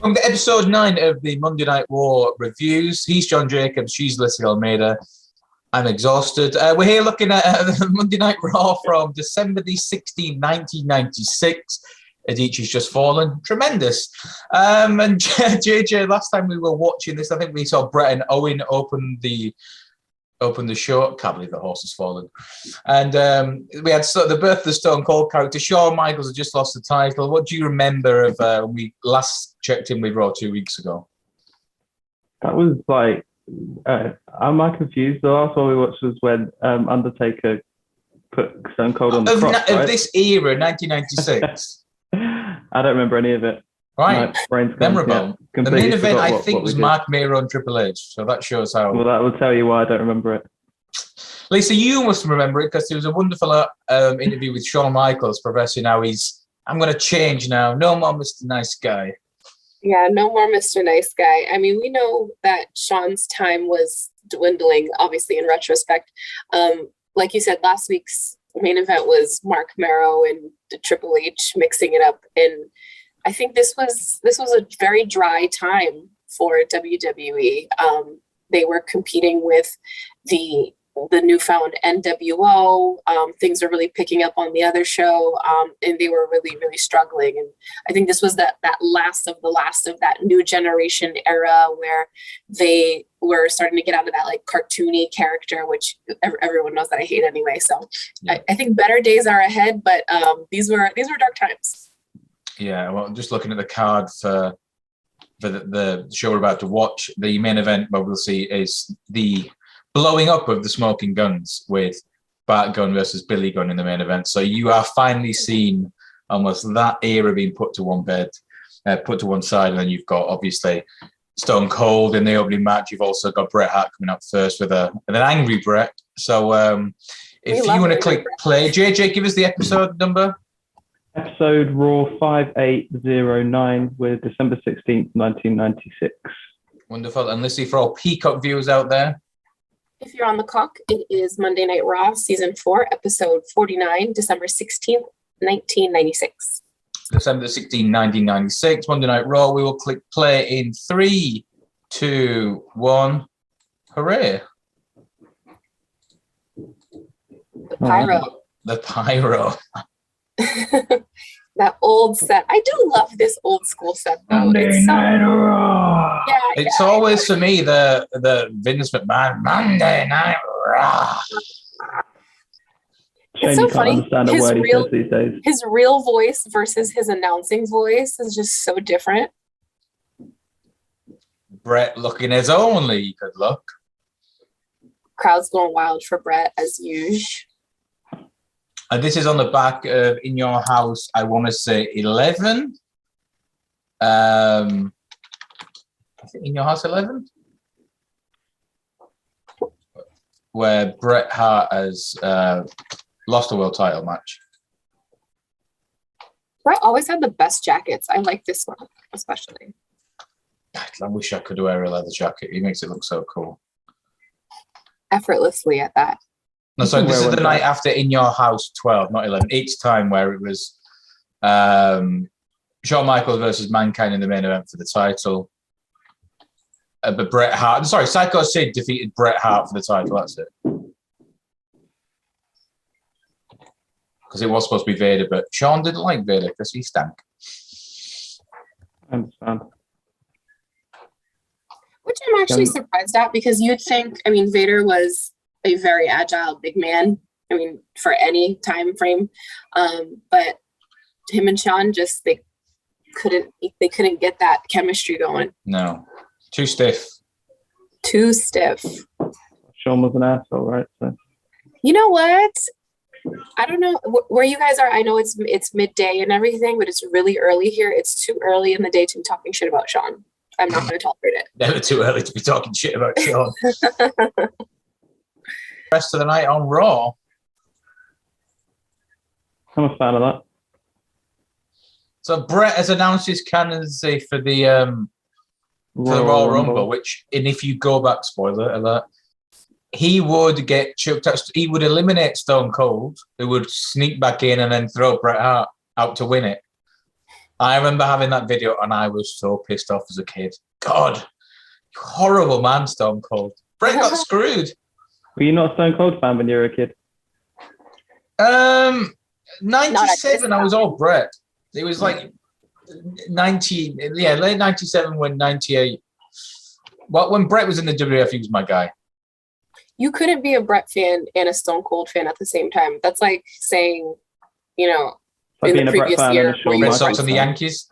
From the episode 9 of the Monday Night Raw reviews, he's John Jacobs, she's Lissy Almeida. I'm exhausted. We're here looking at Monday Night Raw from December the 16th, 1996. Adichie's just fallen. Tremendous. And JJ, last time we were watching this, I think we saw Bret and Owen open the show. Can't believe the horse has fallen. And we had the birth of the Stone Cold character. Shawn Michaels had just lost the title. What do you remember of when we last checked in with Raw 2 weeks ago? That was like, am I confused? The last one we watched was when Undertaker put Stone Cold on the cross, right? Of this era, 1996. I don't remember any of it. Right. Memorable. The main event, I think, was Mark Miro and Triple H. So that shows how. Well, that will tell you why I don't remember it. Lisa, you must remember it because there was a wonderful interview with Shawn Michaels professing how I'm going to change now. No more Mr. Nice Guy. Yeah, no more Mr. Nice Guy. I mean, we know that Shawn's time was dwindling, obviously, in retrospect. Like you said, last week's main event was Mark Miro and Triple H mixing it up, and I think this was a very dry time for WWE. They were competing with the newfound NWO. Things were really picking up on the other show, and they were really, really struggling. And I think this was that last of that new generation era where they were starting to get out of that like cartoony character, which everyone knows that I hate anyway. So yeah. I think better days are ahead, but these were dark times. Yeah, well, just looking at the card for the show we're about to watch, the main event, what we'll see is the blowing up of the Smoking Guns with Bart Gunn versus Billy Gunn in the main event. So you are finally seeing almost that era being put to one side, and then you've got obviously Stone Cold in the opening match. You've also got Bret Hart coming up first with an angry Bret. So if you want to click play, JJ, give us the episode number. Episode Raw 5809 with December 16th, 1996. Wonderful. And Lissy, for all Peacock viewers out there. If you're on the clock, it is Monday Night Raw, Season 4, Episode 49, December 16th, 1996. December 16th, 1996, Monday Night Raw. We will click play in 3, 2, 1. Hooray. The pyro. The pyro. That old set. I do love this old school set though. Monday Night Raw. Yeah, it's always for me the Vince McMahon Monday Night Raw. It's so funny. His real voice versus his announcing voice is just so different. Bret looking as only he could look. Crowd's going wild for Bret as usual. And this is on the back of In Your House, I want to say 11. I think In Your House 11? Where Bret Hart has lost a world title match. Bret always had the best jackets. I like this one, especially. I wish I could wear a leather jacket. He makes it look so cool. Effortlessly at that. No, sorry, this is the night after In Your House 12, not 11. Each time where it was Shawn Michaels versus Mankind in the main event for the title. But Bret Hart, sorry, Psycho Sid defeated Bret Hart for the title, that's it. Because it was supposed to be Vader, but Shawn didn't like Vader because he stank. I understand. Which I'm actually surprised at, because you'd think, I mean, Vader was a very agile big man. I mean, for any time frame, but him and Shawn just they couldn't get that chemistry going. No, too stiff. Too stiff. Shawn was an asshole, right? So. You know what? I don't know where you guys are. I know it's midday and everything, but it's really early here. It's too early in the day to be talking shit about Shawn. I'm not going to tolerate it. Never too early to be talking shit about Shawn. Rest of the night on Raw. I'm a fan of that. So Bret has announced his candidacy for the Royal Rumble, which, and if you go back, spoiler alert, he would get choked out. He would eliminate Stone Cold, who would sneak back in and then throw Bret Hart out to win it. I remember having that video and I was so pissed off as a kid. God, you horrible man, Stone Cold. Bret got screwed. Were you not a Stone Cold fan when you were a kid? 97, I was all Bret. It was like 90, late 97 when 98. Well, when Bret was in the WWF, he was my guy. You couldn't be a Bret fan and a Stone Cold fan at the same time. That's like saying, you know, Like in the previous year, Red Sox and the Yankees.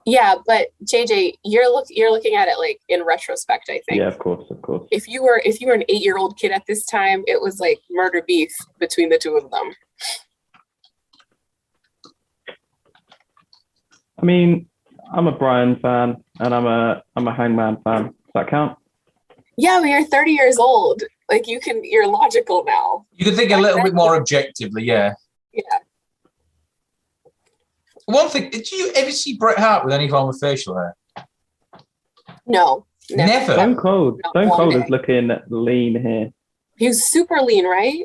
Yeah, but JJ, you're looking at it like in retrospect, I think. Yeah, of course. If you were an 8-year-old kid at this time, it was like murder beef between the two of them. I mean, I'm a Bryan fan and I'm a Hangman fan. Does that count? Yeah, when you're 30 years old, like you're logical now. You can think a little bit more objectively, yeah. Yeah. One thing, did you ever see Bret Hart with any form of facial hair? No. Never. Stone Cold. Not Stone one Cold day. is looking lean here. He was super lean, right?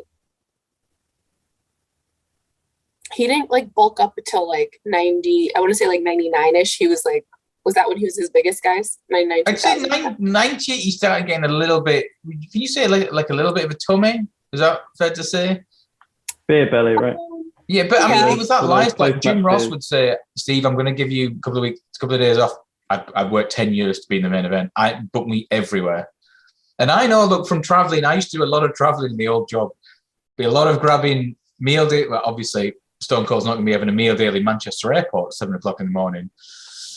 He didn't like bulk up until like 90, I want to say like 99-ish. He was like, was that when he was his biggest, guys? 99, I'd say 2000. 98, he started getting a little bit, can you say like a little bit of a tummy? Is that fair to say? Beer belly, right? Yeah, but I mean, Yeah. it was that Well, life. Like those Jim Ross matches. would say, Steve, I'm going to give you a couple of days off. I've worked 10 years to be in the main event. I book me everywhere. And I know, look, from traveling, I used to do a lot of traveling in the old job. Be a lot of grabbing meal day. Well, obviously, Stone Cold's not going to be having a meal daily Manchester Airport at 7 o'clock in the morning.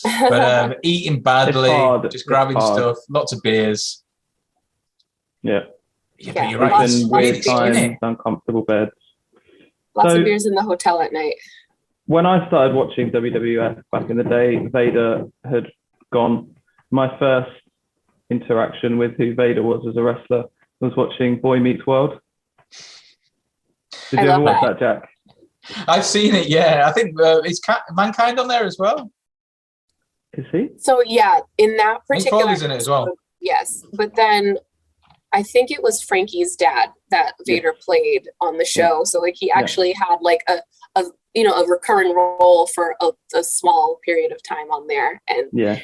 But eating badly, just grabbing stuff, lots of beers. Yeah. Yeah, Yeah, but you're right. lots- It's In lots really of weird beers. skinny. times, uncomfortable beds. Lots So- of beers in the hotel at night. When I started watching WWF back in the day, Vader had gone. My first interaction with who Vader was as a wrestler was watching Boy Meets World. Did I you ever love watch that. that, Jack? I've seen it, yeah. I think it's Mankind on there as well. Is he? So yeah, in that Mick particular Foley's in it as well. Yes, but then I think it was Frankie's dad that Vader played on the show. So like he actually had like a recurring role for a small period of time on there, and Yeah.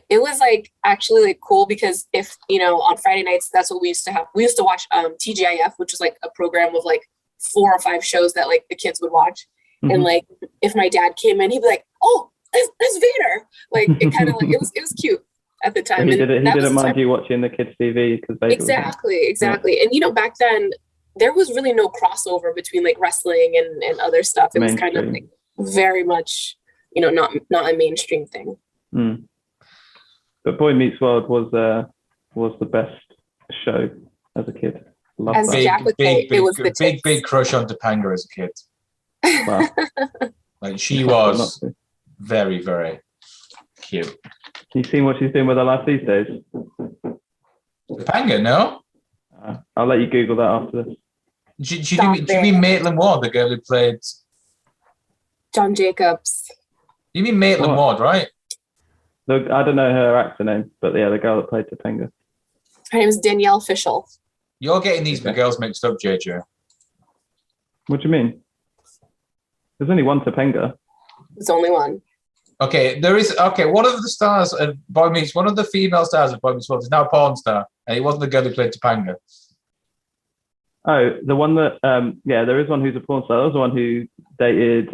it was like actually like cool because if on Friday nights, that's what we used to have. We used to watch TGIF, which was like a program of like 4 or 5 shows that like the kids would watch. Mhm. And like if my dad came in, he'd be like, "Oh, that's Vader!" Like it kind of like it was cute at the time. He And didn't that was mind the time- you watching the kids' TV because Vader was there. Exactly. And back then there was really no crossover between like wrestling and other stuff. It was kind of like very much, not a mainstream thing. Mm. But Boy Meets World was the best show as a kid. Love As that. Jack would say, it was the tits. big crush on Topanga as a kid. Wow. Like she Not was to. very, very cute. You seen what she's doing with her life these days? Topanga, no? I'll let you Google that after this. Do you mean Maitland Ward, the girl who played? John Jacobs. You mean Maitland What? Ward, right? Look, I don't know her actor name, but yeah, the girl that played Topanga. Her name is Danielle Fishel. You're getting these Okay. girls mixed up, JJ. What do you mean? There's only one Topanga. There's only one. Okay, one of the stars of Boy Meets, one of the female stars of Boy Meets World is now a porn star, and it wasn't the girl who played Topanga. Oh, the one that, there is one who's a porn star. There was the one who dated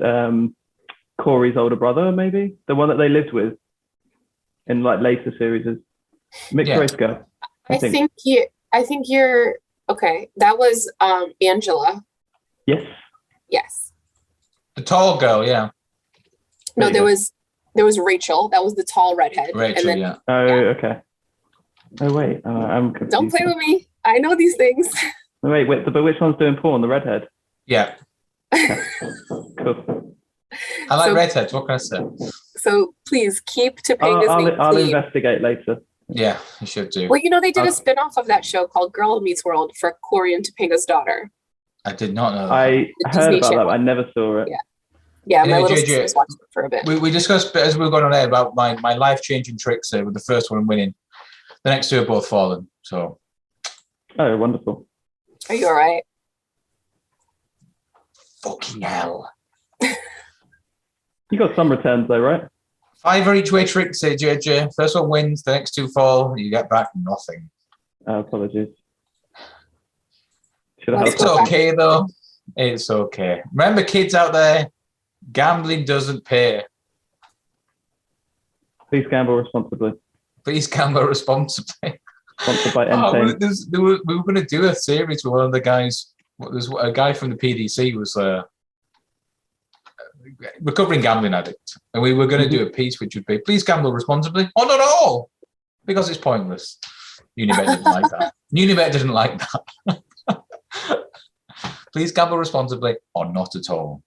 Corey's older brother, maybe? The one that they lived with in like later series. Mixed race girl. I think you're okay. That was Angela. Yes. Yes. The tall girl, yeah. No, there was Rachel. That was the tall redhead. Rachel, and then, yeah. Oh, okay. Oh, wait. I'm confused. Don't play with me. I know these things. Wait, but which one's doing porn? The redhead? Yeah. Cool. I like So- redheads, what can I say? So please keep Topanga's name I'll clean. investigate later. Yeah, you should do. Well, they did Okay. a spin-off of that show called Girl Meets World for Corey and Topanga's daughter. I did not know that. I The heard Disney about that, Channel. but I never saw it. Yeah. Yeah, my Anyway, little JJ, sisters watched it for a bit. We discussed as we were going on air about my life-changing tricks with the first one winning. The next two are both fallen, so. Oh, wonderful. Are you all right? Fucking hell. You got some returns though, right? 5 each way tricks here, JJ. First one wins, the next 2 fall. You get back nothing. Apologies. It's okay though. It's okay. Remember, kids out there, gambling doesn't pay. Please gamble responsibly. Please gamble responsibly. Sponsored by Entain. We were going to do a series with one of the guys. There's a guy from the PDC was recovering gambling addict, and we were going to do a piece which would be please gamble responsibly or not at all, because it's pointless. Unibet didn't like that. Unibet didn't like that. Please gamble responsibly or not at all.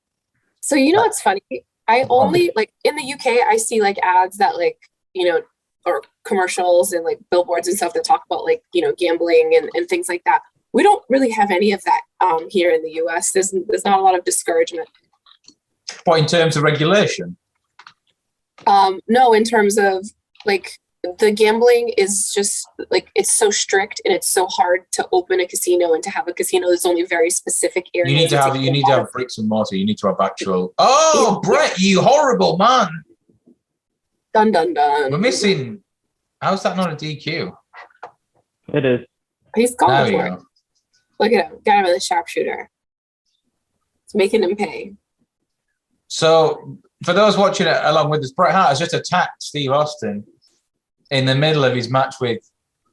So you know what's funny? I only like in the UK I see like ads that like, you know, or commercials and like billboards and stuff that talk about like, you know, gambling and things like that. We don't really have any of that here in the US. There's not a lot of discouragement. What, in terms of regulation? No, in terms of like the gambling is just like it's so strict and it's so hard to open a casino and to have a casino. There's only very specific areas. You need to have bricks and mortar. You need to have actual. Oh, yeah. Bret, you horrible man! Dun dun dun. We're missing. How's that not a DQ? It is. He's going for it. Look at him. Got him with a sharpshooter. It's making him pay. So, for those watching it along with us, Bret Hart has just attacked Steve Austin in the middle of his match with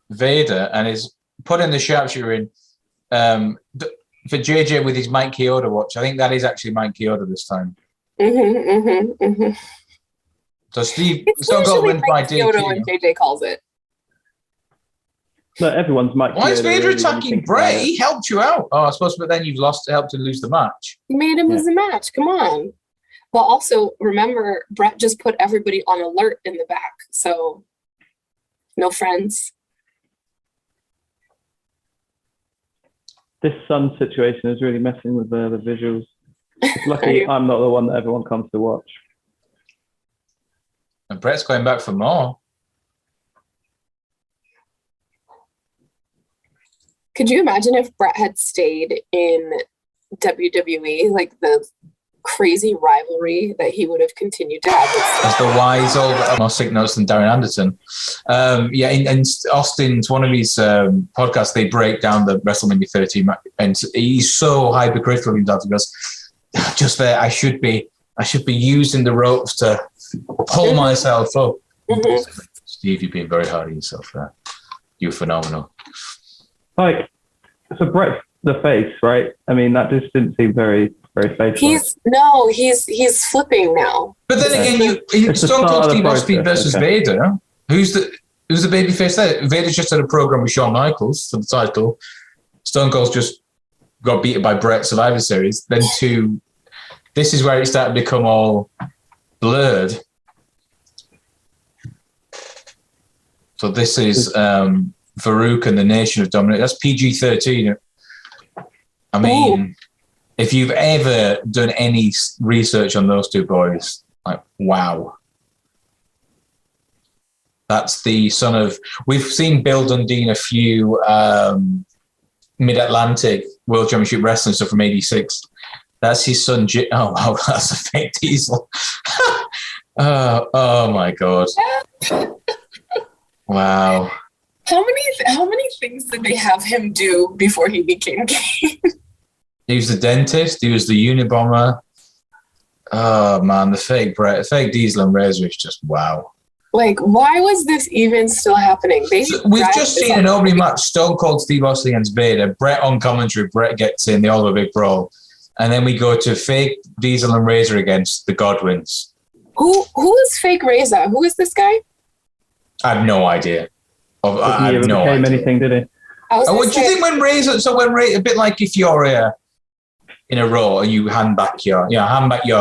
Vader and is putting the sharpshooter in for JJ with his Mike Chioda watch. I think that is actually Mike Chioda this time. So Stone Cold wins by DQ. When JJ calls it. No, everyone's Mike. Why is Vader attacking Bret? He helped you out. Oh, I suppose, but then you've helped to lose the match. You made him lose the match. Come on. But also, remember, Bret just put everybody on alert in the back. So, no friends. This sun situation is really messing with the visuals. It's lucky I'm not the one that everyone comes to watch. And Bret's going back for more. Could you imagine if Bret had stayed in WWE, like the crazy rivalry that he would have continued to have? As the wise old, more sick notes than Darren Anderson. In Austin's, one of his podcasts, they break down the WrestleMania 13, and he's so hypercritical of himself. He goes, just there, I should be using the ropes to pull myself up. Steve, you've been very hard on yourself there. You're phenomenal. Like, so Bret's the face, right? I mean, that just didn't seem very, very face. He's flipping now. But then again, in Stone Cold Steve Austin versus Vader, who's the baby face there? Vader's just had a program with Shawn Michaels for the title. Stone Cold's just got beaten by Bret Survivor Series. Then this is where it started to become all blurred. So this is Farouk and the Nation of Domination. That's PG-13. I mean, if you've ever done any research on those two boys, like, wow. That's the son of... We've seen Bill Dundee in a few Mid-Atlantic World Championship Wrestling stuff from '86. That's his son. Oh, wow, that's a fake Diesel. oh, my God. Wow. How many things did they have him do before he became king? He was the dentist. He was the Unabomber. Oh man, the fake Bret, fake Diesel and Razor is just wow. Like, why was this even still happening? We've just seen an opening match: Stone Cold Steve Austin against Vader. Bret on commentary. Bret gets in. They all have a big brawl, and then we go to fake Diesel and Razor against the Godwins. Who is fake Razor? Who is this guy? I have no idea. I have no idea. Anything, did he? What do you think when Razor? So when Razor, a bit like if you're in a Raw and you hand back your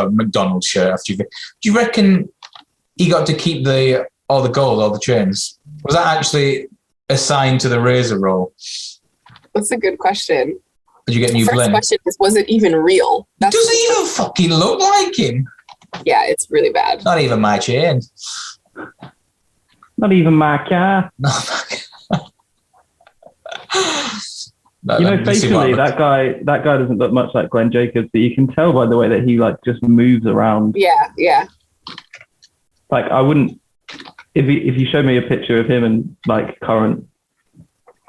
McDonald's shirt after do you reckon he got to keep all the gold, all the chains? Was that actually assigned to the Razor role? That's a good question. Did you get new bling? First question is, was it even real? Does it even fucking look like him? Yeah, it's really bad. Not even my chain. Not even my car. Basically, that guy doesn't look much like Glenn Jacobs, but you can tell by the way that he like just moves around. Yeah. Like, I wouldn't, if you showed me a picture of him and like current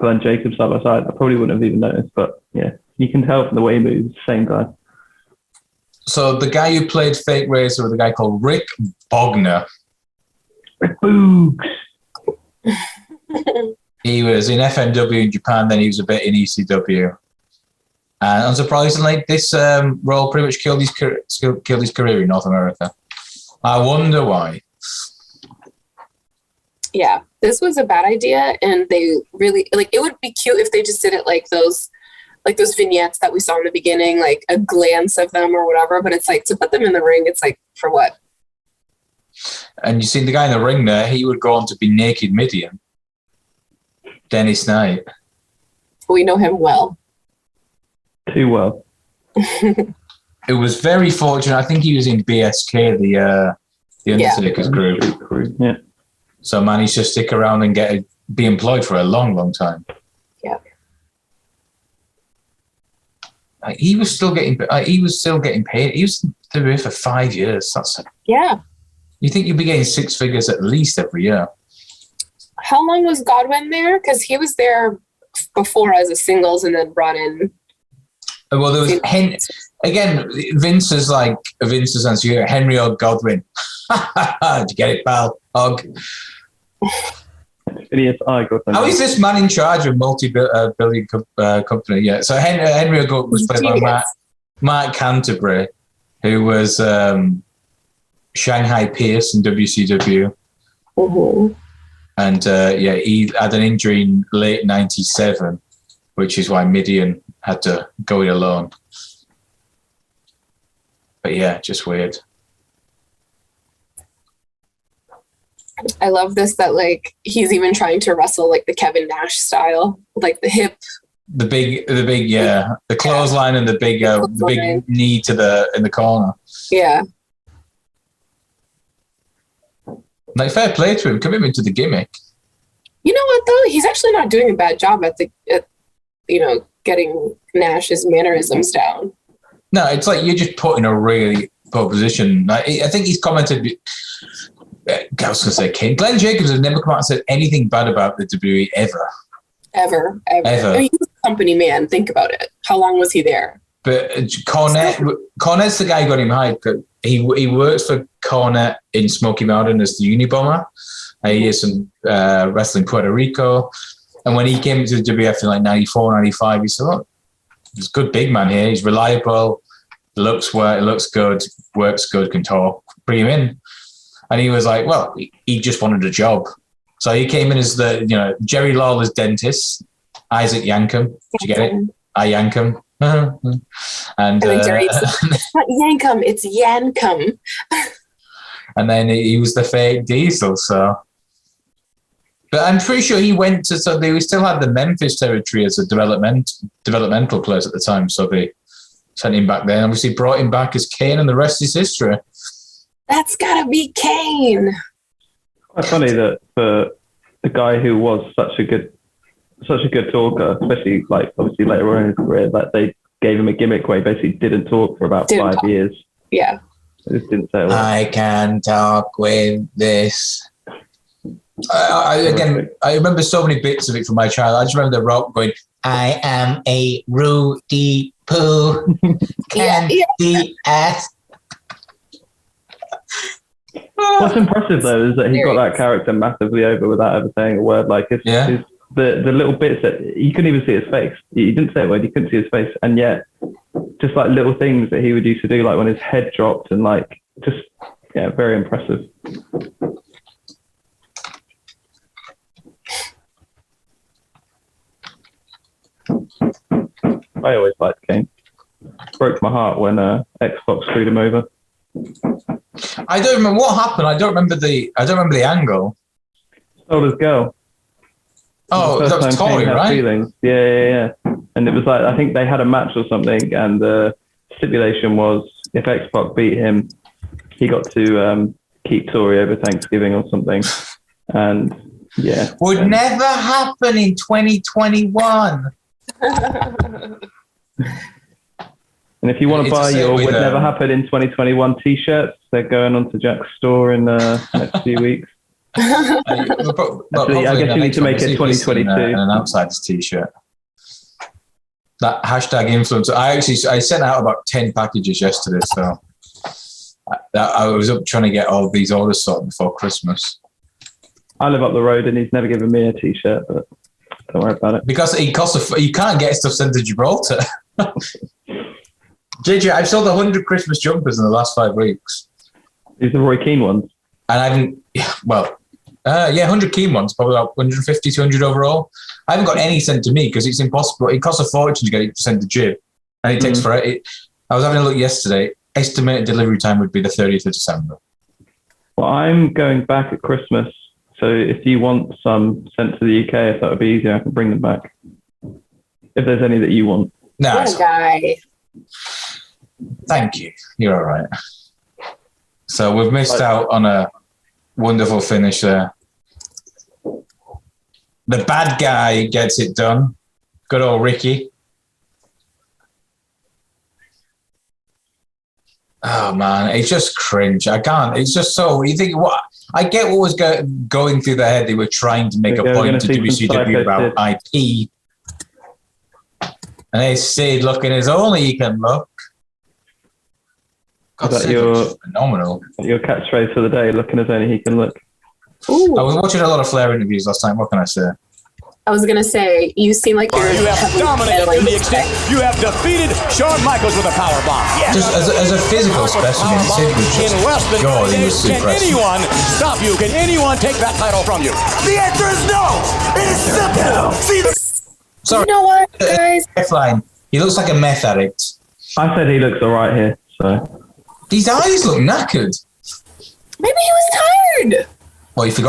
Glenn Jacobs side by side, I probably wouldn't have even noticed. But yeah, you can tell from the way he moves, same guy. So the guy who played Fake Razor was a guy called Rick Bogner. Rick Boogs. He was in FMW in Japan, then he was a bit in ECW. And unsurprisingly, this role pretty much killed his career in North America. I wonder why. Yeah, this was a bad idea, and they really it would be cute if they just did it like those vignettes that we saw in the beginning, like a glance of them or whatever. But it's like to put them in the ring, it's like for what? And you see the guy in the ring there, he would go on to be Naked Midian. Dennis Knight. We know him well. Too well. It was very fortunate. I think he was in BSK, the Undertaker's group. Yeah. So managed to stick around and be employed for a long, long time. Yeah. He was still getting paid. He was in WWE for 5 years. Yeah. You think you'd be getting six figures at least every year? How long was Godwin there? Because he was there before as a singles and then brought in. Well, there was again. Vince is answer here. Henry O. Godwin. Did you get it, pal? Og. How is this man in charge of multi-billion company? Yeah. So Henry O. Godwin was played by Mark Canterbury, who was Shanghai Pierce in WCW. Mm-hmm. And he had an injury in late '97, which is why Midian had to go it alone. But yeah, just weird. I love this that he's even trying to wrestle the Kevin Nash style, the hip. The big, the clothesline and the big knee in the corner. Yeah. Fair play to him, commitment to the gimmick. You know what though? He's actually not doing a bad job at getting Nash's mannerisms down. No, it's like you're just put in a really poor position. I think he's commented. I was going to say Kane. Glenn Jacobs has never come out and said anything bad about the WWE ever. Ever. I mean, he's a company man. Think about it. How long was he there? But Cornette's the guy who got him hired. He works for Cornette in Smoky Mountain as the Unabomber. He did some wrestling in Puerto Rico. And when he came to the WF in 94, 95, he said, look, there's a good big man here. He's reliable, looks good, works good, can talk. Bring him in. And he was like, well, he just wanted a job. So he came in as Jerry Lawler's dentist, Isaac Yankum. Did you get it? I Yankum. And Jerry said, it's not Yankum, it's Yankum. And then he was the fake Diesel, so. But I'm pretty sure he went to, so they still had the Memphis territory as a developmental place at the time, so they sent him back there and obviously brought him back as Kane, and the rest is history. That's gotta be Kane. Quite funny that for a guy who was such a good talker, especially obviously later on in his career, that they gave him a gimmick where he basically didn't talk for about 5 years. Yeah. They just didn't say a lot. I can talk with this. I remember so many bits of it from my childhood. I just remember The Rock going, I am a Rudy Poo candy ass. What's impressive though is that he got that character massively over without ever saying a word. The little bits that you couldn't even see his face. He didn't say a word. You couldn't see his face, and yet just little things that he would used to do, when his head dropped, and very impressive. I always liked Kane. Broke my heart when Xbox screwed him over. I don't remember what happened. I don't remember the angle. Stole his girl. Oh, that was Tori, right? Feelings. Yeah. And it was I think they had a match or something, and the stipulation was if X-Pac beat him, he got to keep Tori over Thanksgiving or something. And yeah. Would never happen in 2021. And if you want to buy your Would Never Happen in 2021 t-shirts, they're going onto Jack's store in the next few weeks. Actually, I guess you need to make it 2022. An Outsiders t-shirt. That hashtag influencer. I sent out about 10 packages yesterday, so I was up trying to get all these orders sorted before Christmas. I live up the road and he's never given me a t-shirt, but don't worry about it. Because you can't get stuff sent to Gibraltar. JJ, I've sold 100 Christmas jumpers in the last 5 weeks. These are Roy Keane ones. And I haven't, 100 Keane ones, probably about 150, 200 overall. I haven't got any sent to me because it's impossible. It costs a fortune to get it sent to Jib. And it takes forever. I was having a look yesterday. Estimated delivery time would be the 30th of December. Well, I'm going back at Christmas. So if you want some sent to the UK, if that would be easier, I can bring them back. If there's any that you want. No. What a guy. Thank you. You're all right. So we've missed out on a wonderful finish there. The bad guy gets it done. Good old Ricky. Oh man, it's just cringe. I can't. It's just so. You think what? I get what was going through their head. They were trying to make a point to WCW about IP, and they stayed looking as only you can look. God, is that your phenomenal? Your catchphrase for the day? Looking as only he can look. Ooh. I was watching a lot of Flair interviews last time. What can I say? I was gonna say, you seem like you have dominated to the extent you have defeated Shawn Michaels with a power bomb. Yes. Just as a physical specimen, in less than 3 days, can anyone stop you? Can anyone take that title from you? The answer is no. It is simple. See, sorry. You know what, guys? Line. He looks like a meth addict. I said he looks all right here. So these eyes look knackered. Maybe he was tired. Well, he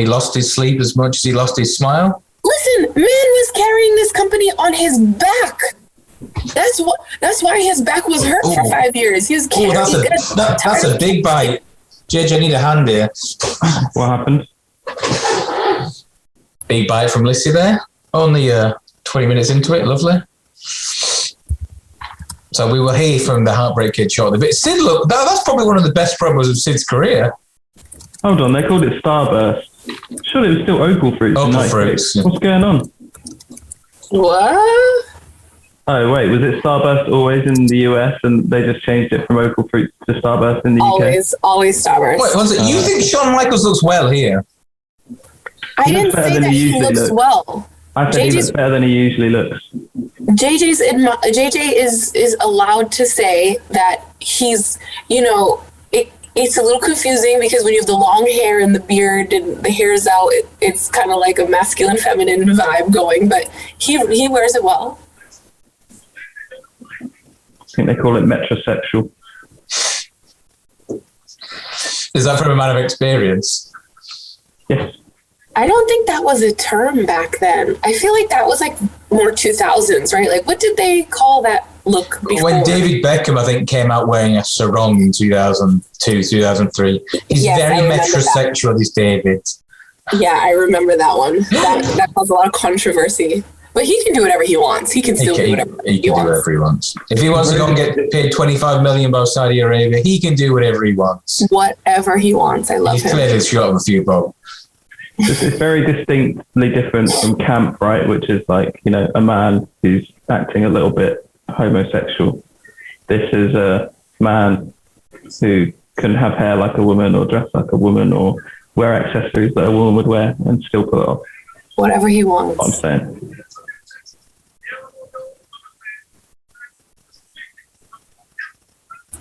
lost his sleep as much as he lost his smile. Listen, man was carrying this company on his back. That's why his back was hurt for 5 years. He was carrying. That's a big bite. JJ, I need a hand here. What happened? Big bite from Lissy there. Only 20 minutes into it. Lovely. So we were here from the Heartbreak Kid shortly. But Sid, look, that's probably one of the best promos of Sid's career. Hold on, they called it Starburst. Surely it was still Opal Fruits. Opal Fruits. What's going on? What? Oh, wait, was it Starburst always in the US and they just changed it from Opal Fruits to Starburst in the UK? Always Starburst. Wait, was it? You think Shawn Michaels looks well here? I didn't say that he looks well. I said he looks better than he usually looks. JJ is allowed to say that he's, it's a little confusing because when you have the long hair and the beard and the hair's out, it's kind of like a masculine, feminine vibe going, but he wears it well. I think they call it metrosexual. Is that from a man of experience? Yes. I don't think that was a term back then. I feel like that was like more 2000s, right? Like, what did they call that look before? When David Beckham, I think, came out wearing a sarong in 2002, 2003. He's very metrosexual, this David. Yeah, I remember that one. That caused a lot of controversy. But he can do whatever he wants. He can still do whatever he wants. If he wants to go and get paid $25 million by Saudi Arabia, he can do whatever he wants. Whatever he wants. I love him. He's clearly short of a few bob. It's very distinctly different from camp, right? Which is like, a man who's acting a little bit homosexual. This is a man who can have hair like a woman or dress like a woman or wear accessories that a woman would wear and still pull it off. Whatever he wants. What I'm saying.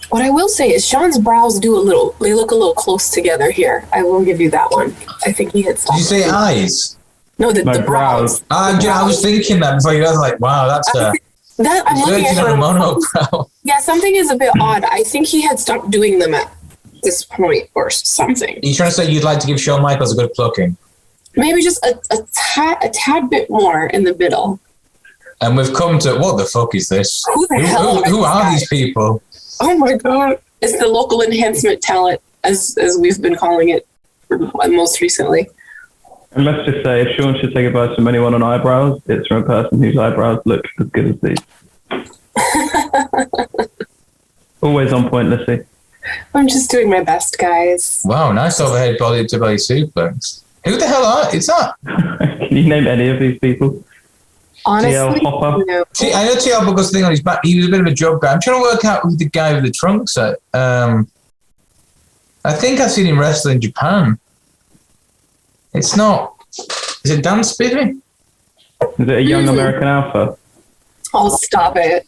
What I will say is Shawn's brows they look a little close together here. I will give you that one. I think he had stopped. Did you say eyes? No, the brows. I was thinking that before. I was like, wow, that's I'm looking at a monobrow. Yeah, something is a bit odd. I think he had stopped doing them at this point or something. Are you trying to say you'd like to give Shawn Michaels a good plucking? Maybe just a tad bit more in the middle. And we've come to, what the fuck is this? Who are these people? Oh my God. It's the local enhancement talent, as we've been calling it most recently. And let's just say, if Shawn should take advice from anyone on eyebrows, it's from a person whose eyebrows look as good as these. Always on point, Lissy. I'm just doing my best, guys. Wow, nice overhead body to body suplex. Who the hell is that? Can you name any of these people? Honestly, TL Hopper? no. See, I know TL Hopper's thing on his back. He was a bit of a job guy. I'm trying to work out who the guy with the trunks at. I think I've seen him wrestle in Japan. It's not. Is it Dan Spivey? Is it a young American alpha? Oh, stop it.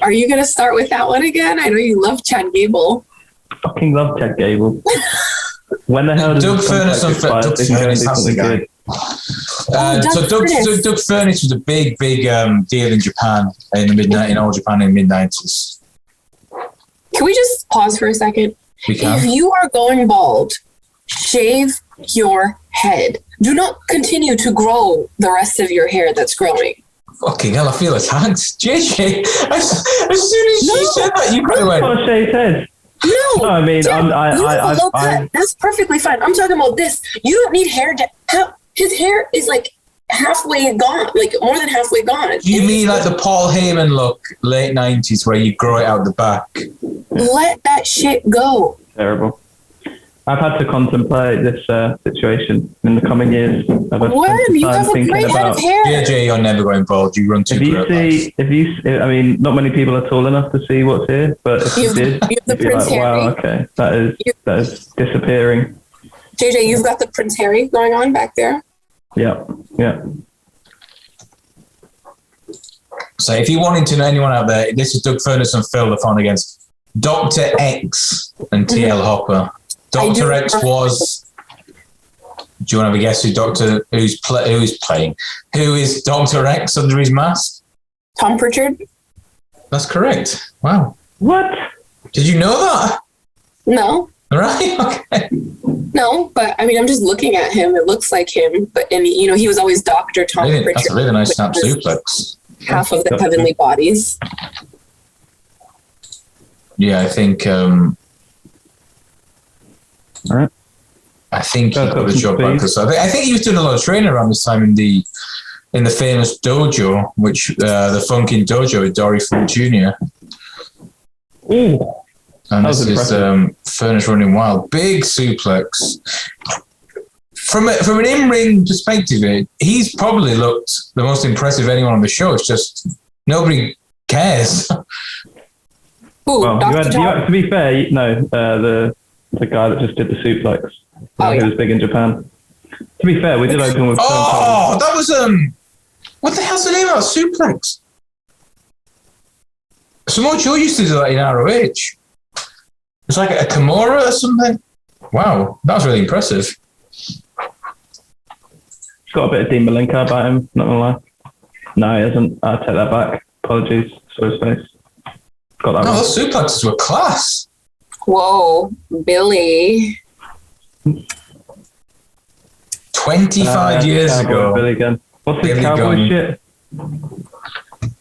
Are you going to start with that one again? I know you love Chad Gable. Fucking love Chad Gable. When the hell does Doug his Furnace contract on expire? Doug They can go and do Furnace, that's something the guy. good. Doug Furnace was a big deal in Japan in all Japan in the mid-90s. Can we just pause for a second? We can. If you are going bald, shave your head. Do not continue to grow the rest of your hair that's growing. Fucking hell, I feel attacked. JJ, as soon as she said that, you probably went, Not a shaved head. No, I mean, Tim, you have a low cut. That's perfectly fine. I'm talking about this. You don't need hair. His hair is like halfway gone, like more than halfway gone. you mean like the Paul Heyman look, late 90s, where you grow it out the back? Let that shit go. Terrible. I've had to contemplate this situation in the coming years. Worm, you have a great head of hair. JJ, you're never going bald. You run too good. I mean, not many people are tall enough to see what's here, but if you did, you have the you'd be Prince like, Harry. wow, okay, that is disappearing. JJ, you've got the Prince Harry going on back there. Yeah. So if you wanted to know anyone out there, this is Doug Furnace and Phil the fun against Dr. X and TL Hopper. Dr. X was. Do you want to have a guess who is Dr. X under his mask? Tom Pritchard? That's correct. Wow. What? Did you know that? No. Right. Okay. No, but I mean, I'm just looking at him. It looks like him, but he was always Dr. Tom Pritchard. That's a really nice snap suplex. Half of the heavenly bodies. Yeah, I think. All right. I think he got the job back. I think he was doing a lot of training around this time in the famous dojo, which the Funkin' Dojo with Dory Funk Jr. Ooh. And this is Furnace running wild. Big suplex. From an in-ring perspective, he's probably looked the most impressive of anyone on the show. It's just nobody cares. Ooh, Well, to be fair, the guy that just did the suplex, he was big in Japan. To be fair, we did open with. That was what the hell's the name of that suplex? Samoa Joe used to do that in ROH. It's like a Kimura or something. Wow, that was really impressive. He's got a bit of Dean Malenko about him, not gonna lie. No, he hasn't. I take that back. Apologies. Saw his face. Got that wrong. Those suplexes were class. Whoa, Billy. 25 years ago. Billy Gunn. What's this Billy cowboy Gunn. shit?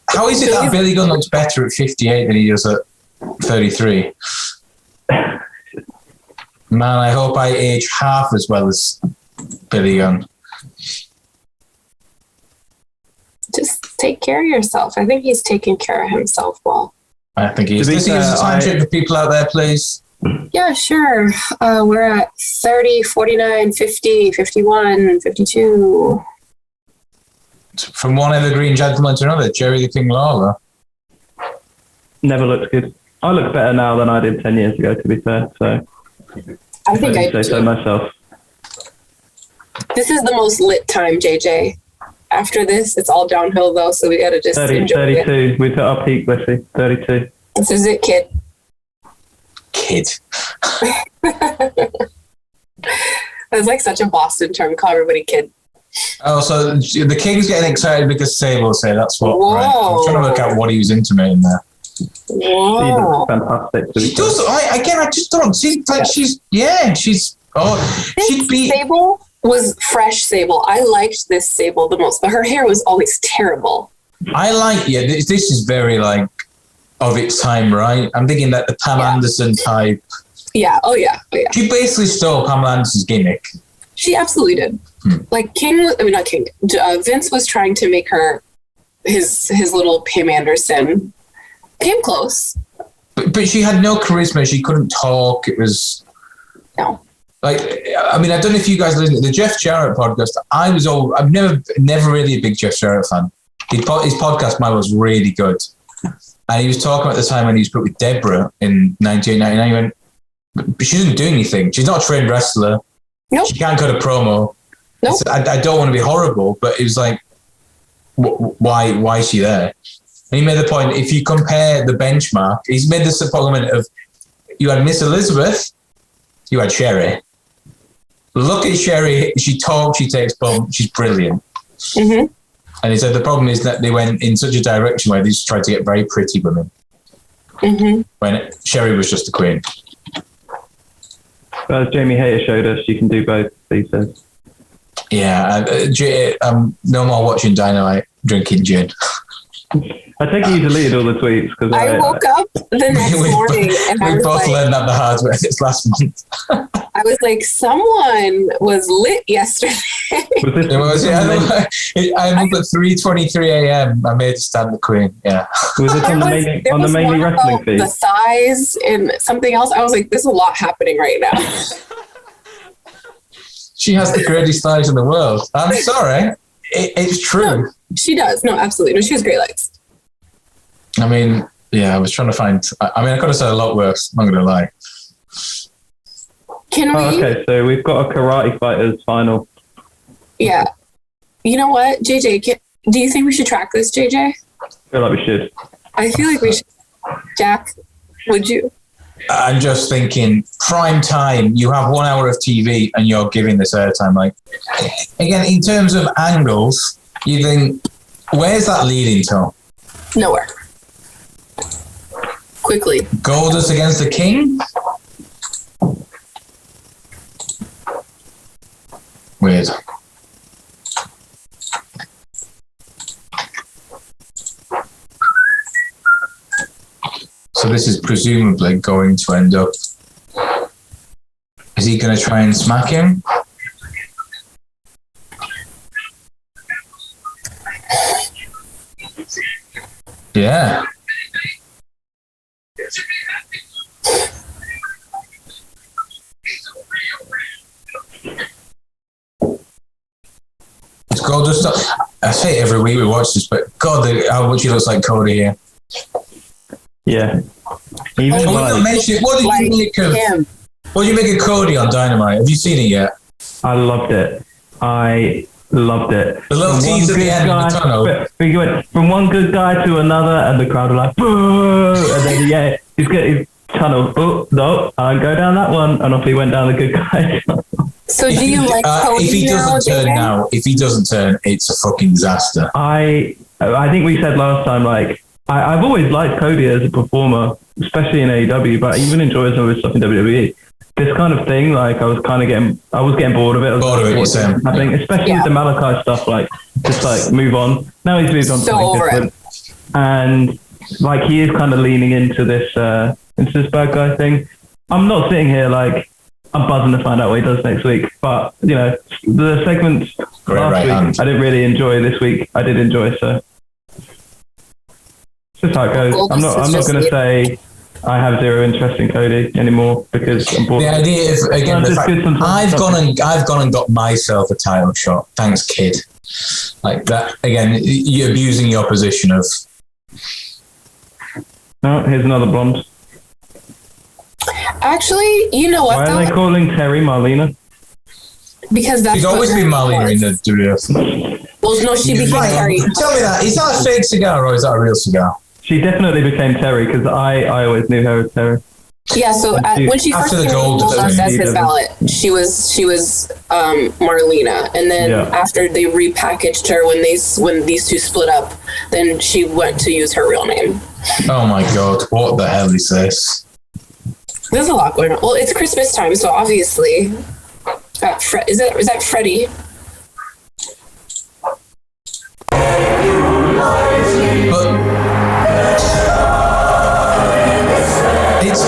How is it that Billy Gunn looks better at 58 than he does at 33? Man, I hope I age half as well as Billy Gunn. Just take care of yourself. I think he's taking care of himself well. I think he is. Does he use a time check for people out there, please? Yeah, sure. We're at 30, 49, 50, 51, 52. From one evergreen gentleman to another, Jerry the King Lawler. Never looked good. I look better now than I did 10 years ago, to be fair. So I think I say so myself. This is the most lit time, JJ. After this, it's all downhill, though, so we got to just enjoy 32. it. We've hit our peak, Lissy. 32. This is it, kid. That's like such a Boston term. Call everybody kid. Oh, so the King's getting excited because Sable say that's what. Whoa. Right. I'm trying to work out what he was intimating there. Whoa. Fantastic. She does. I just don't see like she's she'd be. Sable was fresh Sable. I liked this Sable the most, but her hair was always terrible. I like this is very like of its time, right? I'm thinking that the Pam Anderson type. Yeah. Oh yeah. She basically stole Pamela Anderson's gimmick. She absolutely did. Like Vince was trying to make her his little Pam Anderson. Came close. But she had no charisma. She couldn't talk. It was... No. Like, I mean, I don't know if you guys listen to the Jeff Jarrett podcast. I'm never really a big Jeff Jarrett fan. His podcast, mine was really good. And he was talking about the time when he was put with Deborah in 1999. He went, but she doesn't do anything. She's not a trained wrestler. Nope. She can't cut a promo. Nope. I don't want to be horrible, but it was like, why is she there? And he made the point, if you compare the benchmark, he's made this argument of, you had Miss Elizabeth, you had Sherry. Look at Sherry. She talks, she takes bump, she's brilliant. Mm-hmm. And he said the problem is that they went in such a direction where they just tried to get very pretty women. Mm-hmm. When Sherry was just the queen. As Jamie Hayter showed us, you can do both these days. Yeah, no more watching Dynamite, drinking gin. I take it you deleted all the tweets because I woke up the next morning and I we was both like, learned that the hard way this last month. I was like, someone was lit yesterday. It was, yeah. I woke at 3:23 a.m. I made Stand the Queen. Yeah. Was it on the mainly wrestling feed? The thighs and something else. I was like, there's a lot happening right now. She has the greatest thighs in the world. I'm sorry. It's true. No, she does. No, absolutely. No, she has great legs. I mean, yeah, I was trying to find... I mean, I could have said a lot worse. I'm not going to lie. Can we... Okay, so we've got a Karate Fighters final. Yeah. You know what, JJ? Do you think we should track this, JJ? I feel like we should. I feel like we should. Jack, would you? I'm just thinking, prime time, you have 1 hour of TV and you're giving this airtime. Like, again, in terms of angles, you think, where's that leading to? Nowhere. Quickly. Goldust against the King? Weird. So this is presumably going to end up... Is he going to try and smack him? Yeah. It's Goldust. I say it every week we watch this, but God, how much he looks like Cody here. Yeah. Even what did you make of Cody on Dynamite? Have you seen it yet? I loved it. The little tease at the end of the tunnel. We went from one good guy to another, and the crowd were like, boo! And then, he's got his tunnel. Oh, no, I'll go down that one. And off he went down the good guy. So do you like Cody if he doesn't turn, it's a fucking disaster. I think we said last time, like, I've always liked Cody as a performer, especially in AEW, but I even enjoy some of his stuff in WWE. This kind of thing, like, I was getting bored of it. Happening, especially with the Malachi stuff, like, just like move on. Now he's moved on to something different, and like he is kind of leaning into this bad guy thing. I'm not sitting here like I'm buzzing to find out what he does next week, but you know, the segments last week I didn't really enjoy. This week I did enjoy. So it's just how it goes. I'm not going to say I have zero interest in Cody anymore because I'm bored. The idea is, again, I've gone and got myself a title shot. Thanks, kid. Like that again. You're abusing your position of. No, here's another blonde. Actually, you know what? Why are they calling Terry Marlena? Because that's she's always been Marlena in the WWF. Well, no, she became Terry. Tell me that. Is that a fake cigar or is that a real cigar? She definitely became Terry because I always knew her as Terry. Yeah, so when she first came on Desmond Ballot, she was Marlena, and then after they repackaged her when these two split up, then she went to use her real name. Oh my God! What the hell is this? There's a lot going on. Well, it's Christmas time, so obviously, is that Freddie? But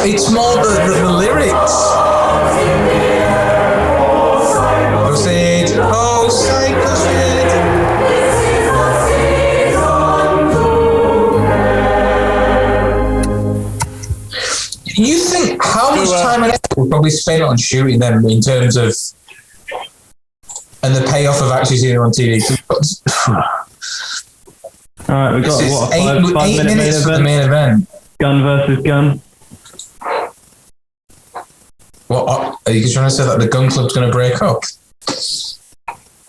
it's more the lyrics. Proceed. Oh, say proceed. much time and effort we probably spent on shooting them in terms of, and the payoff of actually seeing them on TV. All right, we've got what, a 5 minute minutes for the main event. Gun versus gun. What are you trying to say that the gun club's going to break up?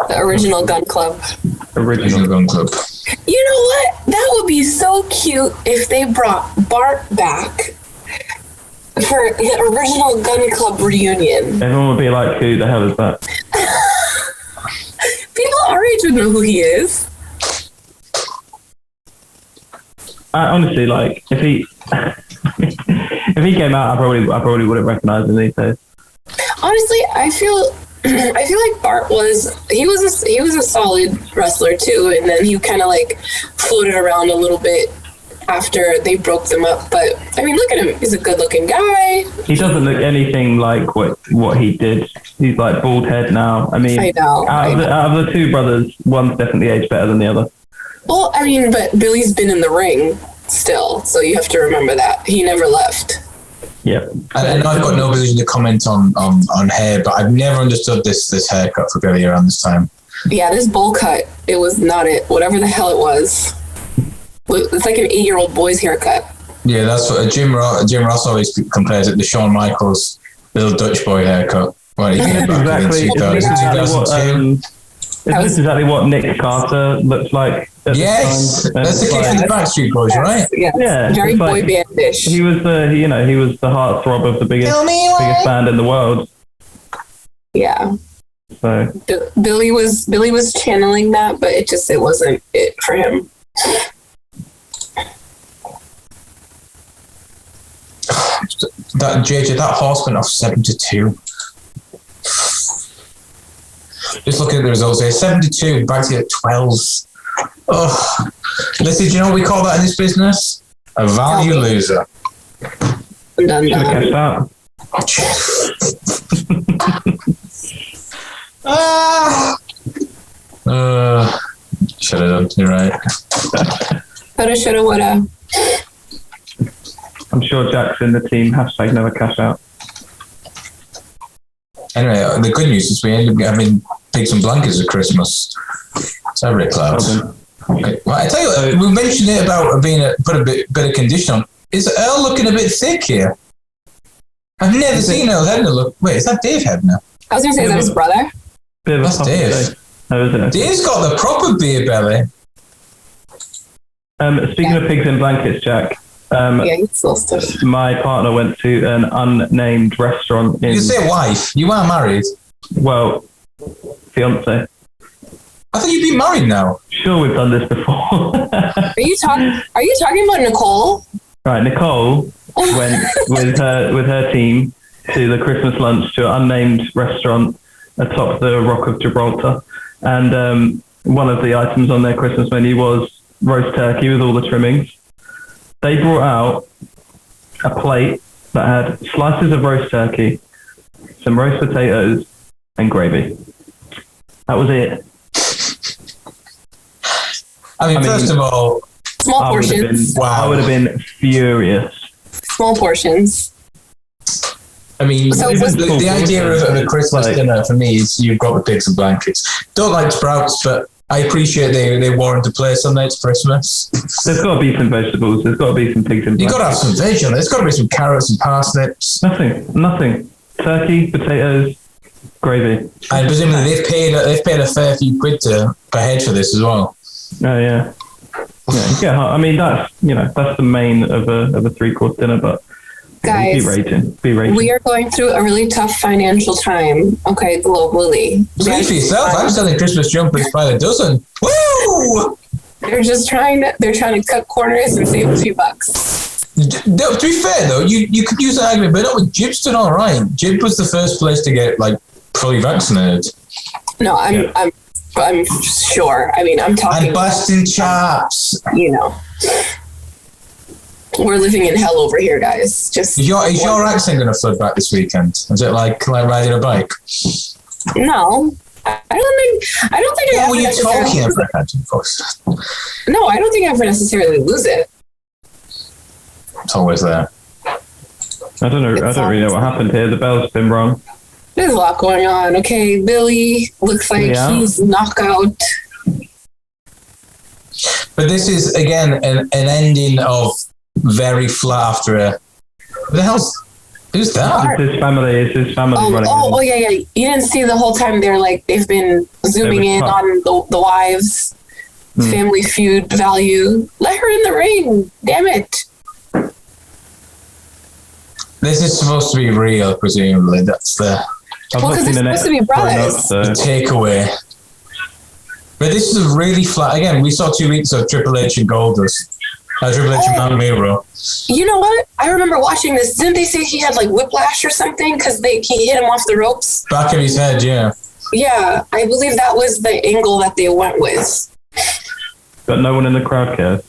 The original gun club. Original gun club. You know what? That would be so cute if they brought Bart back for the original gun club reunion. Everyone would be like, who the hell is that? People our age would know who he is. I honestly, like, if he if he came out, I probably wouldn't recognize him these days. Honestly, I feel like Bart was a solid wrestler too, and then he kind of like floated around a little bit after they broke them up. But I mean, look at him; he's a good-looking guy. He doesn't look anything like what he did. He's like bald head now. I mean, out of the two brothers, one's definitely aged better than the other. Well, I mean, but Billy's been in the ring still, so you have to remember that he never left. Yeah, I know I've got no ability to comment on hair, but I've never understood this haircut for Billy around this time. Yeah, this bowl cut, it was not it. Whatever the hell it was. It's like an 8-year-old boy's haircut. Yeah, that's what Jim Ross always compares it to Shawn Michaels' little Dutch boy haircut. Well, he did back in 2002. That's exactly what Nick Carter looks like. Yes, that's the kid from the Backstreet Boys, right? Yes. Yeah, very boy bandish. He was the heartthrob of the biggest band in the world. Yeah. So Billy was channeling that, but it wasn't it for him. That JJ, that horse went off 7-2. Just looking at the results here, 72 back to 12. Oh, Lissy, do you know what we call that in this business? A value loser. Done. Should have done. You're right. Coulda, shoulda, woulda. I'm sure Jack's in the team. # never cash out. Anyway, the good news is we ended up having pigs and blankets at Christmas. So Rick Clouds. Okay. Well, I tell you what, we mentioned it about being put a bit of condition on. Is Earl looking a bit thick here? I've never seen Earl Hebner look. Wait, is that Dave Hebner? I was going to say, is that his brother? That's Dave. Dave's got the proper beer belly. Speaking of pigs in blankets, Jack. It's still stuff. My partner went to an unnamed restaurant in... You say wife. You are married. Well, fiance. I thought you'd be married now. Sure, we've done this before. Are you talking about Nicole? Right, Nicole went with her team to the Christmas lunch to an unnamed restaurant atop the Rock of Gibraltar, and one of the items on their Christmas menu was roast turkey with all the trimmings. They brought out a plate that had slices of roast turkey, some roast potatoes, and gravy. That was it. I mean, first of all, small portions. I would have been furious. Small portions. I mean, the idea of a Christmas dinner for me is you've got the pigs and blankets. Don't like sprouts, but I appreciate they warrant a place on there. It's Christmas. There's got to be some vegetables. There's got to be some pigs and blankets. You've got to have some veg on it. There's got to be some carrots and parsnips. Nothing. Turkey, potatoes, gravy. And presumably they've paid a fair few quid per head for this as well. Oh yeah. Yeah. I mean that's the main of a 3-course dinner, but guys, be rating. We are going through a really tough financial time. Okay, globally. Speak for yourself. I'm selling Christmas jumpers by the dozen. Woo! They're trying to cut corners and save a few bucks. To be fair though, you could use that argument, but not with Jib's done all right. Jib was the first place to get fully vaccinated. No, I'm sure. I mean, I'm talking. And busting chops. We're living in hell over here, guys. Just is your accent going to flood back this weekend? Is it like riding a bike? No, I don't think. What were you talking about? No, I don't think I ever necessarily lose it. It's always there. I don't know. I don't really know what happened here. The bell's been rung. There's a lot going on. Okay, Billy looks like he's knockout. But this is, again, an ending of very flat after a... What the hell's... Who's that? It's his family. It's his family running. Oh, yeah. You didn't see the whole time they're like, they've been zooming in on the wives. Family feud value. Let her in the ring. Damn it. This is supposed to be real, presumably. That's the... Well, because they're supposed to be brothers. The takeaway. But this is really flat. Again, we saw 2 weeks of Triple H and Goldust. Triple H and Almeida. You know what? I remember watching this. Didn't they say he had like whiplash or something? Because he hit him off the ropes? Back of his head, yeah. Yeah, I believe that was the angle that they went with. But no one in the crowd cares.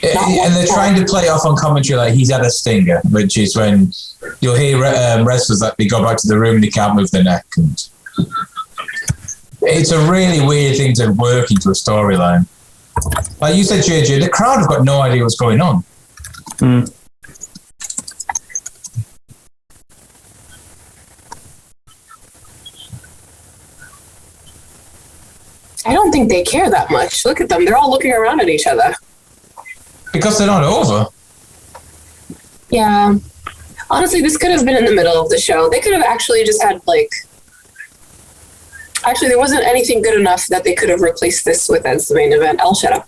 And they're trying to play it off on commentary like he's had a stinger, which is when you'll hear wrestlers that they go back to the room and they can't move their neck. And it's a really weird thing to work into a storyline. Like you said, JJ, the crowd have got no idea what's going on. I don't think they care that much. Look at them. They're all looking around at each other. Because they're not over. Yeah. Honestly, this could have been in the middle of the show. They could have actually just had like... Actually, there wasn't anything good enough that they could have replaced this with as the main event. I'll shut up.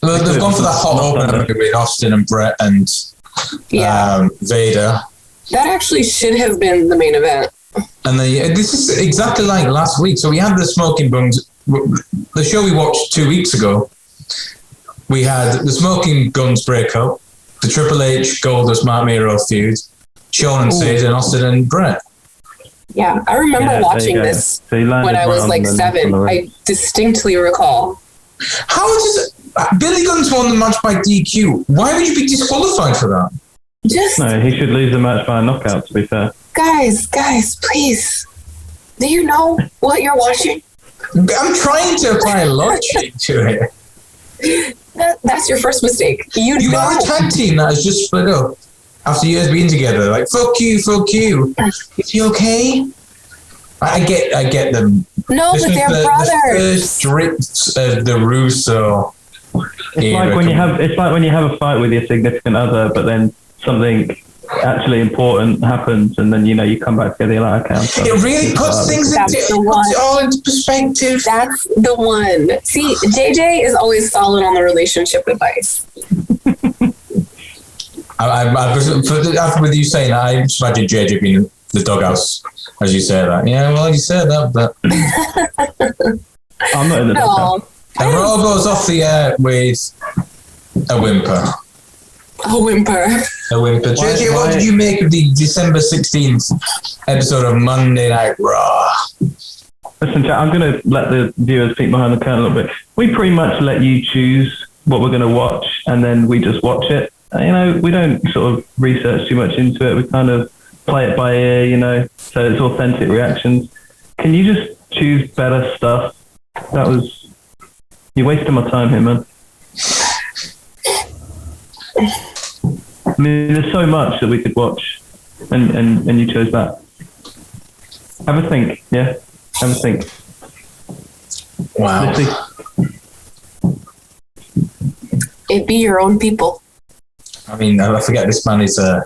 Well, they've gone for the hot opener with Austin and Bret and Vader. That actually should have been the main event. And this is exactly like last week. So we had the Smoking Guns, the show we watched 2 weeks ago. We had the Smoking Guns breakup, the Triple H Goldust Mark Miro feud, Shawn and Sid, and Austin and Bret. Yeah, I remember watching this when I was like 7. I distinctly recall. How does Billy Gunn's won the match by DQ? Why would you be disqualified for that? No, he should lose the match by a knockout, to be fair. Guys, please. Do you know what you're watching? I'm trying to apply logic to it. That's your first mistake. You are a tag team that has just split up after years being together. Like, fuck you. Is he okay? I get them. No, but they're brothers. The first drips of the Russo. It's like when you have a fight with your significant other, but then something actually important happens, and then you come back together. You're like, okay, it really puts things puts it all into perspective. That's the one. See, JJ is always solid on the relationship advice. After with you saying that, I just imagine JJ being in the doghouse as you say that. Yeah, well, you said that, but I'm not in the doghouse. And Raw goes off the air with a whimper. A whimper. JJ, what did you make of the December 16th episode of Monday Night Raw? Listen, Jack, I'm going to let the viewers peek behind the curtain a little bit. We pretty much let you choose what we're going to watch, and then we just watch it. We don't sort of research too much into it. We kind of play it by ear, so it's authentic reactions. Can you just choose better stuff? You're wasting my time here, man. I mean, there's so much that we could watch, and you chose that. Have a think, yeah? Have a think. Wow. Lissy. It be your own people. I mean, I forget this man is a,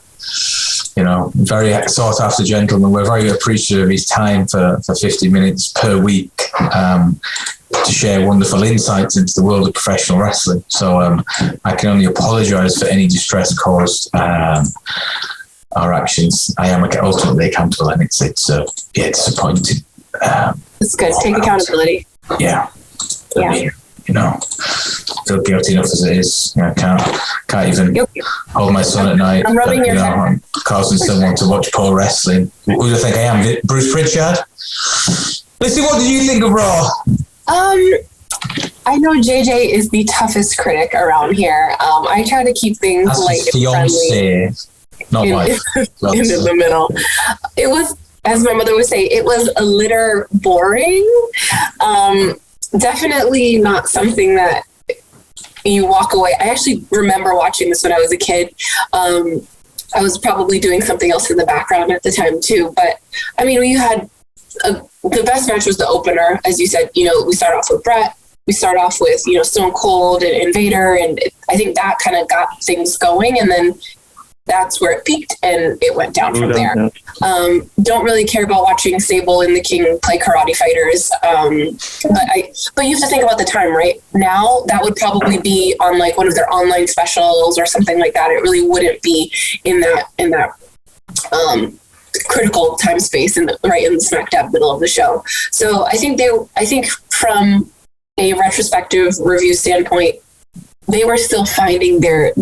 very sought after gentleman. We're very appreciative of his time for 50 minutes per week to share wonderful insights into the world of professional wrestling. So I can only apologise for any distress caused our actions. I am ultimately accountable, and it's disappointing. It's good. Take accountability. Yeah. I mean, feel guilty enough as it is. I can't even hold my son at night. I'm rubbing your head. I'm causing someone to watch pro wrestling. Who do you think I am? Bruce Pritchard? Lissy, what did you think of Raw? I know JJ is the toughest critic around here. I try to keep things light and friendly. Not wife. In the middle. It was, as my mother would say, it was a little boring. Definitely not something that you walk away. I actually remember watching this when I was a kid. I was probably doing something else in the background at the time too. But I mean, we had the best match was the opener, as you said. You know, we start off with Bret. We start off with, you know, Stone Cold and Vader, and I think that kind of got things going, and then that's where it peaked, and it went down from there. Don't really care about watching Sable and the King play karate fighters, but you have to think about the time, right? Now that would probably be on like one of their online specials or something like that. It really wouldn't be in that critical time space right in the smack dab middle of the show. So I think from a retrospective review standpoint, they were still finding their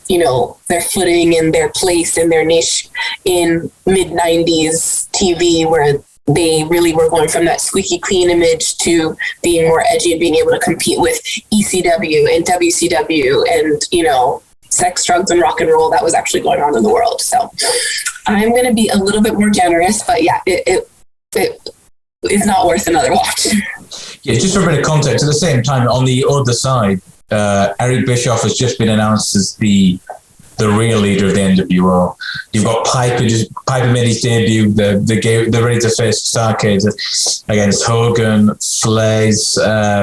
you know, their footing and their place and their niche in mid-90s TV, where they really were going from that squeaky clean image to being more edgy and being able to compete with ECW and WCW and, you know, sex, drugs, and rock and roll that was actually going on in the world. So I'm going to be a little bit more generous, but yeah, it is not worth another watch. Yeah, just for a bit of context, at the same time, on the other side, Eric Bischoff has just been announced as the real leader of the NWO. You've got Piper made his debut, the ready to face Starcade against Hogan, Flair's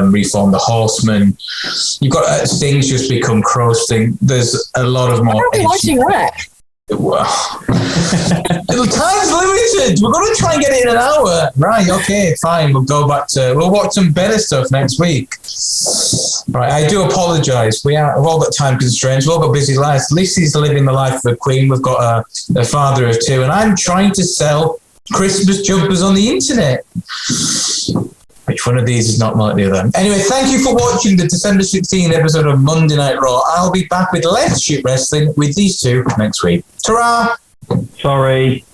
reformed the Horsemen. You've got things just become Sting. There's a lot of more. Why are we watching that? Well, the time's limited. We're going to try and get it in an hour. Right, okay, fine. We'll watch some better stuff next week. Right, I do apologise. We've all got time constraints. We've all got busy lives. Lissy's living the life of a queen. We've got a father of two, and I'm trying to sell Christmas jumpers on the internet. Which one of these is not like the other? Anyway, thank you for watching the December 16th episode of Monday Night Raw. I'll be back with less shit wrestling with these two next week. Ta-ra! Sorry.